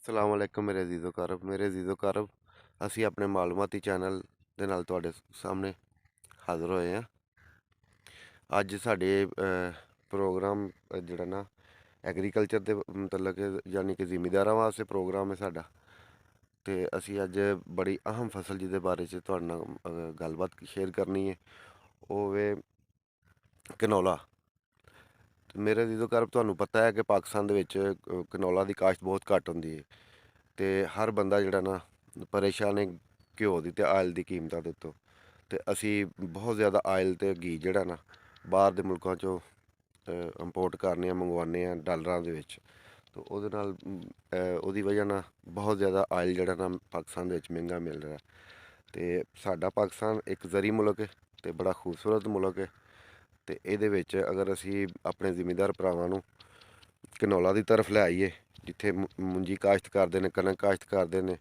ਸਲਾਮ ਅਲੈਕੁਮ ਮੇਰੇ ਅਜ਼ੀਜ਼ੋ ਕਰਬ ਅਸੀਂ ਆਪਣੇ ਮਾਲੂਮਾਤੀ ਚੈਨਲ ਦੇ ਨਾਲ ਤੁਹਾਡੇ ਸਾਹਮਣੇ ਹਾਜ਼ਰ ਹੋਏ ਹਾਂ। ਅੱਜ ਸਾਡੇ ਪ੍ਰੋਗਰਾਮ ਜਿਹੜਾ ਨਾ ਐਗਰੀਕਲਚਰ ਦੇ ਮਤਲਬ ਕਿ ਯਾਨੀ ਕਿ ਜ਼ਿਮੀਂਦਾਰਾਂ ਵਾਸਤੇ ਪ੍ਰੋਗਰਾਮ ਹੈ ਸਾਡਾ। ਅਤੇ ਅਸੀਂ ਅੱਜ ਬੜੀ ਅਹਿਮ ਫਸਲ ਜਿਹਦੇ ਬਾਰੇ 'ਚ ਤੁਹਾਡੇ ਨਾਲ ਗੱਲਬਾਤ ਸ਼ੇਅਰ ਕਰਨੀ ਹੈ, ਉਹ ਵੇ ਕਨੌਲਾ। ਮੇਰੇ ਅਜ਼ੀਜ਼ੋ ਕਰਬ ਤੁਹਾਨੂੰ ਪਤਾ ਹੈ ਕਿ ਪਾਕਿਸਤਾਨ ਦੇ ਵਿੱਚ ਕਨੌਲਾ ਦੀ ਕਾਸ਼ਤ ਬਹੁਤ ਘੱਟ ਹੁੰਦੀ ਹੈ ਅਤੇ ਹਰ ਬੰਦਾ ਜਿਹੜਾ ਨਾ ਪਰੇਸ਼ਾਨ ਹੈ ਘਿਓ ਦੀ ਅਤੇ ਆਇਲ ਦੀ ਕੀਮਤਾਂ ਦੇ ਉੱਤੋਂ। ਅਤੇ ਅਸੀਂ ਬਹੁਤ ਜ਼ਿਆਦਾ ਆਇਲ ਅਤੇ ਘੀ ਜਿਹੜਾ ਨਾ ਬਾਹਰ ਦੇ ਮੁਲਕਾਂ 'ਚੋਂ ਇੰਪੋਰਟ ਕਰਨੇ ਹਾਂ, ਮੰਗਵਾਉਂਦੇ ਹਾਂ ਡਾਲਰਾਂ ਦੇ ਵਿੱਚ। ਅਤੇ ਉਹਦੇ ਨਾਲ ਉਹਦੀ ਵਜ੍ਹਾ ਨਾਲ ਬਹੁਤ ਜ਼ਿਆਦਾ ਆਇਲ ਜਿਹੜਾ ਨਾ ਪਾਕਿਸਤਾਨ ਦੇ ਵਿੱਚ ਮਹਿੰਗਾ ਮਿਲ ਰਿਹਾ। ਅਤੇ ਸਾਡਾ ਪਾਕਿਸਤਾਨ ਇੱਕ ਜ਼ਰੀ ਮੁਲਕ ਹੈ ਅਤੇ ਬੜਾ ਖੂਬਸੂਰਤ ਮੁਲਕ ਹੈ। ਅਤੇ ਇਹਦੇ ਵਿੱਚ ਅਗਰ ਅਸੀਂ ਆਪਣੇ ਜ਼ਿਮੀਂਦਾਰ ਭਰਾਵਾਂ ਨੂੰ ਕਨੌਲਾ ਦੀ ਤਰਫ ਲੈ ਆਈਏ, ਜਿੱਥੇ ਮੁੰਜੀ ਕਾਸ਼ਤ ਕਰਦੇ ਨੇ, ਕਣਕ ਕਾਸ਼ਤ ਕਰਦੇ ਨੇ,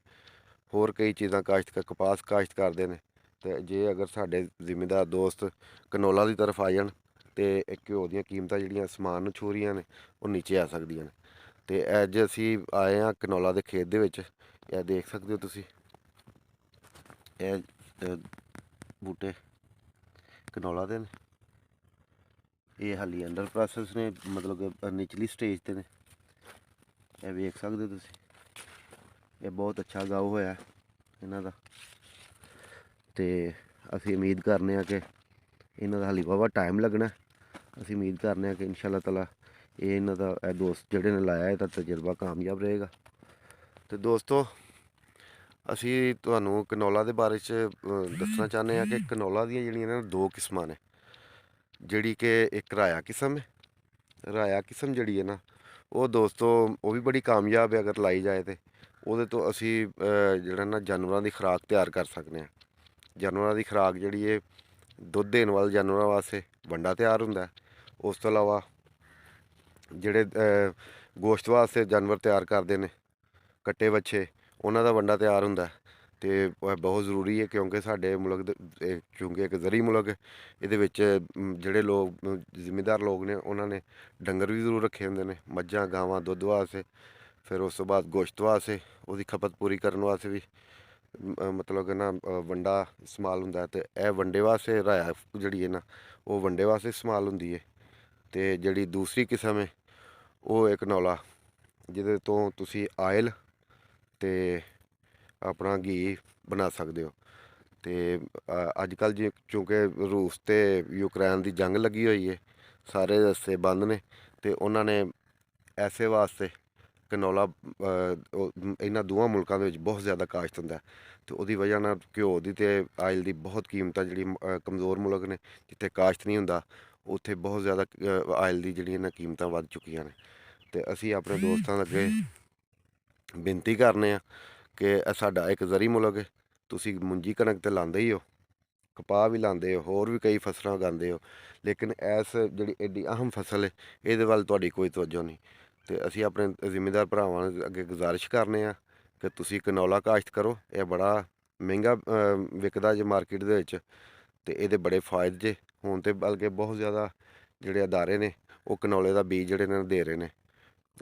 ਹੋਰ ਕਈ ਚੀਜ਼ਾਂ ਕਪਾਸ ਕਾਸ਼ਤ ਕਰਦੇ ਨੇ। ਅਤੇ ਜੇ ਅਗਰ ਸਾਡੇ ਜ਼ਿਮੀਂਦਾਰ ਦੋਸਤ ਕਨੌਲਾ ਦੀ ਤਰਫ ਆ ਜਾਣ ਅਤੇ ਘਿਓ ਦੀਆਂ ਕੀਮਤਾਂ ਜਿਹੜੀਆਂ ਅਸਮਾਨ ਨੂੰ ਛੂਹ ਰਹੀਆਂ ਨੇ, ਉਹ ਨੀਚੇ ਆ ਸਕਦੀਆਂ ਨੇ। ਅਤੇ ਅੱਜ ਅਸੀਂ ਆਏ ਹਾਂ ਕਨੌਲਾ ਦੇ ਖੇਤ ਦੇ ਵਿੱਚ। ਇਹ ਦੇਖ ਸਕਦੇ ਹੋ ਤੁਸੀਂ, ਇਹ ਬੂਟੇ ਕਨੌਲਾ ਦੇ ਨੇ। ਇਹ ਹਾਲੀ ਅੰਡਰ ਪ੍ਰੋਸੈਸ ਨੇ, ਮਤਲਬ ਕਿ ਨਿਚਲੀ ਸਟੇਜ 'ਤੇ ਨੇ। ਇਹ ਵੇਖ ਸਕਦੇ ਹੋ ਤੁਸੀਂ, ਇਹ ਬਹੁਤ ਅੱਛਾ ਗਾਉ ਹੋਇਆ ਇਹਨਾਂ ਦਾ। ਅਤੇ ਅਸੀਂ ਉਮੀਦ ਕਰਨੇ ਹਾਂ ਕਿ ਇਹਨਾਂ ਦਾ ਹਾਲੀ ਵਾਹਵਾ ਟਾਈਮ ਲੱਗਣਾ। ਅਸੀਂ ਉਮੀਦ ਕਰਨੇ ਹਾਂ ਕਿ ਇਨਸ਼ਾ ਅੱਲਾਹ ਤਾਲਾ ਇਹਨਾਂ ਦਾ ਦੋਸਤ ਜਿਹੜੇ ਨੇ ਲਾਇਆ ਇਹਦਾ ਤਜਰਬਾ ਕਾਮਯਾਬ ਰਹੇਗਾ। ਅਤੇ ਦੋਸਤੋ, ਅਸੀਂ ਤੁਹਾਨੂੰ ਕਨੌਲਾ ਦੇ ਬਾਰੇ 'ਚ ਦੱਸਣਾ ਚਾਹੁੰਦੇ ਹਾਂ ਕਿ ਕਨੌਲਾ ਦੀਆਂ ਜਿਹੜੀਆਂ ਨੇ ਦੋ ਕਿਸਮਾਂ ਨੇ। ਜਿਹੜੀ ਕਿ ਇੱਕ ਰਾਇਆ ਕਿਸਮ ਹੈ। ਰਾਇਆ ਕਿਸਮ ਜਿਹੜੀ ਹੈ ਨਾ, ਉਹ ਦੋਸਤੋ ਉਹ ਵੀ ਬੜੀ ਕਾਮਯਾਬ ਹੈ ਅਗਰ ਲਾਈ ਜਾਏ ਤਾਂ। ਉਹਦੇ ਤੋਂ ਅਸੀਂ ਜਿਹੜਾ ਨਾ ਜਾਨਵਰਾਂ ਦੀ ਖੁਰਾਕ ਤਿਆਰ ਕਰ ਸਕਦੇ ਹਾਂ। ਜਾਨਵਰਾਂ ਦੀ ਖੁਰਾਕ ਜਿਹੜੀ ਹੈ, ਦੁੱਧ ਦੇਣ ਵਾਲੇ ਜਾਨਵਰਾਂ ਵਾਸਤੇ ਵੰਡਾ ਤਿਆਰ ਹੁੰਦਾ। ਉਸ ਤੋਂ ਇਲਾਵਾ ਜਿਹੜੇ ਗੋਸ਼ਤ ਵਾਸਤੇ ਜਾਨਵਰ ਤਿਆਰ ਕਰਦੇ ਨੇ, ਕੱਟੇ ਵੱਛੇ, ਉਹਨਾਂ ਦਾ ਵੰਡਾ ਤਿਆਰ ਹੁੰਦਾ। ਅਤੇ ਬਹੁਤ ਜ਼ਰੂਰੀ ਹੈ ਕਿਉਂਕਿ ਸਾਡੇ ਮੁਲਕ ਦੇ ਚੂੰਕਿ ਇੱਕ ਜ਼ਰੀ ਮੁਲਕ ਹੈ, ਇਹਦੇ ਵਿੱਚ ਜਿਹੜੇ ਲੋਕ ਜ਼ਿਮੀਂਦਾਰ ਲੋਕ ਨੇ ਉਹਨਾਂ ਨੇ ਡੰਗਰ ਵੀ ਜ਼ਰੂਰ ਰੱਖੇ ਹੁੰਦੇ ਨੇ, ਮੱਝਾਂ ਗਾਵਾਂ ਦੁੱਧ ਵਾਸਤੇ। ਫਿਰ ਉਸ ਤੋਂ ਬਾਅਦ ਗੋਸ਼ਤ ਵਾਸਤੇ ਉਹਦੀ ਖਪਤ ਪੂਰੀ ਕਰਨ ਵਾਸਤੇ ਵੀ ਮਤਲਬ ਕਿ ਨਾ ਵੰਡਾ ਇਸਤੇਮਾਲ ਹੁੰਦਾ। ਅਤੇ ਇਹ ਵੰਡੇ ਵਾਸਤੇ ਰਾਇਆ ਜਿਹੜੀ ਹੈ ਨਾ, ਉਹ ਵੰਡੇ ਵਾਸਤੇ ਇਸਤੇਮਾਲ ਹੁੰਦੀ ਹੈ। ਅਤੇ ਜਿਹੜੀ ਦੂਸਰੀ ਕਿਸਮ ਹੈ ਉਹ ਇੱਕ ਕਨੌਲਾ, ਜਿਹਦੇ ਤੋਂ ਤੁਸੀਂ ਆਇਲ ਅਤੇ ਆਪਣਾ ਘੀ ਬਣਾ ਸਕਦੇ ਹੋ। ਅਤੇ ਅੱਜ ਕੱਲ੍ਹ ਜੀ ਚੂੰਕਿ ਰੂਸ ਅਤੇ ਯੂਕਰੈਨ ਦੀ ਜੰਗ ਲੱਗੀ ਹੋਈ ਹੈ, ਸਾਰੇ ਰਸਤੇ ਬੰਦ ਨੇ, ਅਤੇ ਉਹਨਾਂ ਨੇ ਐਸੇ ਵਾਸਤੇ ਕਨੌਲਾ ਇਹਨਾਂ ਦੋਵਾਂ ਮੁਲਕਾਂ ਦੇ ਵਿੱਚ ਬਹੁਤ ਜ਼ਿਆਦਾ ਕਾਸ਼ਤ ਹੁੰਦਾ। ਅਤੇ ਉਹਦੀ ਵਜ੍ਹਾ ਨਾਲ ਘਿਓ ਦੀ ਅਤੇ ਆਇਲ ਦੀ ਬਹੁਤ ਕੀਮਤਾਂ ਜਿਹੜੀ ਕਮਜ਼ੋਰ ਮੁਲਕ ਨੇ, ਜਿੱਥੇ ਕਾਸ਼ਤ ਨਹੀਂ ਹੁੰਦਾ, ਉੱਥੇ ਬਹੁਤ ਜ਼ਿਆਦਾ ਆਇਲ ਦੀ ਜਿਹੜੀਆਂ ਇਹਨਾਂ ਕੀਮਤਾਂ ਵੱਧ ਚੁੱਕੀਆਂ ਨੇ। ਅਤੇ ਅਸੀਂ ਆਪਣੇ ਦੋਸਤਾਂ ਅੱਗੇ ਬੇਨਤੀ ਕਰਨੇ ਹਾਂ ਕਿ ਇਹ ਸਾਡਾ ਇੱਕ ਜ਼ਰੀ ਮੁਲਕ ਹੈ। ਤੁਸੀਂ ਮੁੰਜੀ ਕਣਕ ਤਾਂ ਲਾਉਂਦੇ ਹੀ ਹੋ, ਕਪਾਹ ਵੀ ਲਾਉਂਦੇ ਹੋ, ਹੋਰ ਵੀ ਕਈ ਫਸਲਾਂ ਉਗਾਉਂਦੇ ਹੋ, ਲੇਕਿਨ ਇਸ ਜਿਹੜੀ ਐਡੀ ਅਹਿਮ ਫਸਲ ਹੈ ਇਹਦੇ ਵੱਲ ਤੁਹਾਡੀ ਕੋਈ ਤਵੱਜੋ ਨਹੀਂ। ਅਤੇ ਅਸੀਂ ਆਪਣੇ ਜ਼ਿਮੀਂਦਾਰ ਭਰਾਵਾਂ ਨੂੰ ਅੱਗੇ ਗੁਜ਼ਾਰਿਸ਼ ਕਰਨੇ ਹਾਂ ਕਿ ਤੁਸੀਂ ਕਨੌਲਾ ਕਾਸ਼ਤ ਕਰੋ। ਇਹ ਬੜਾ ਮਹਿੰਗਾ ਵਿਕਦਾ ਜੇ ਮਾਰਕੀਟ ਦੇ ਵਿੱਚ, ਅਤੇ ਇਹਦੇ ਬੜੇ ਫਾਇਦੇ ਜੇ। ਹੁਣ ਤਾਂ ਬਲਕਿ ਬਹੁਤ ਜ਼ਿਆਦਾ ਜਿਹੜੇ ਅਦਾਰੇ ਨੇ ਉਹ ਕਨੌਲੇ ਦਾ ਬੀਜ ਜਿਹੜੇ ਨੇ ਦੇ ਰਹੇ ਨੇ,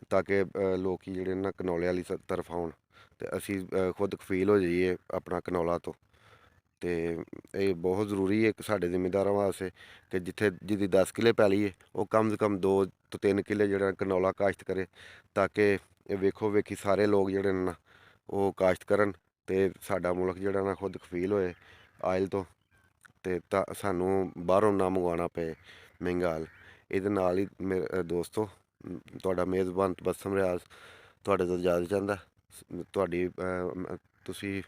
ਤਾਂ ਕਿ ਲੋਕ ਜਿਹੜੇ ਨਾ ਕਨੌਲੇ ਵਾਲੀ ਤਰਫ ਆਉਣ ਅਤੇ ਅਸੀਂ ਖੁਦ ਕਫੀਲ ਹੋ ਜਾਈਏ ਆਪਣਾ ਕਨੌਲਾ ਤੋਂ। ਅਤੇ ਇਹ ਬਹੁਤ ਜ਼ਰੂਰੀ ਹੈ ਸਾਡੇ ਜ਼ਿਮੀਂਦਾਰਾਂ ਵਾਸਤੇ ਕਿ ਜਿੱਥੇ ਜਿਹਦੀ 10 ਕਿੱਲੇ ਪੈਲੀ ਹੈ, ਉਹ ਕਮ ਸੇ ਕਮ 2 ਤੋਂ 3 ਕਿੱਲੇ ਜਿਹੜਾ ਕਨੌਲਾ ਕਾਸ਼ਤ ਕਰੇ, ਤਾਂ ਕਿ ਇਹ ਵੇਖੋ ਵੇਖੀ ਸਾਰੇ ਲੋਕ ਜਿਹੜੇ ਨੇ ਨਾ ਉਹ ਕਾਸ਼ਤ ਕਰਨ ਅਤੇ ਸਾਡਾ ਮੁਲਕ ਜਿਹੜਾ ਨਾ ਖੁਦ ਕਫੀਲ ਹੋਏ ਆਇਲ ਤੋਂ, ਅਤੇ ਤਾਂ ਸਾਨੂੰ ਬਾਹਰੋਂ ਨਾ ਮੰਗਵਾਉਣਾ ਪਏ ਮਹਿੰਗਾ ਆਇਲ। ਇਹਦੇ ਨਾਲ ਹੀ ਮੇਰੇ ਦੋਸਤੋ, ਤੁਹਾਡਾ ਮੇਜ਼ਬਾਨ ਤਬਸਮ ਰਿਆਜ਼ ਤੁਹਾਡੇ ਤੋਂ ਇਜਾਜ਼ਤ ਚਾਹੁੰਦਾ। ਤੁਸੀਂ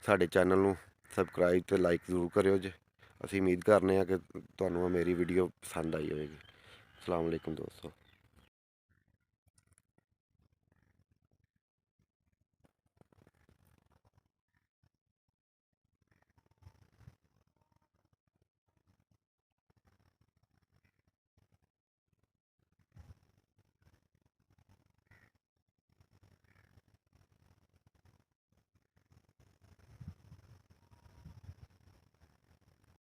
ਸਾਡੇ ਚੈਨਲ ਨੂੰ ਸਬਸਕ੍ਰਾਈਬ ਅਤੇ ਲਾਈਕ ਜ਼ਰੂਰ ਕਰਿਓ ਜੇ। ਅਸੀਂ ਉਮੀਦ ਕਰਨੇ ਹਾਂ ਕਿ ਤੁਹਾਨੂੰ ਮੇਰੀ ਵੀਡੀਓ ਪਸੰਦ ਆਈ ਹੋਵੇਗੀ। ਅਸਲਾਮ ਅਲੈਕੁਮ ਦੋਸਤੋ।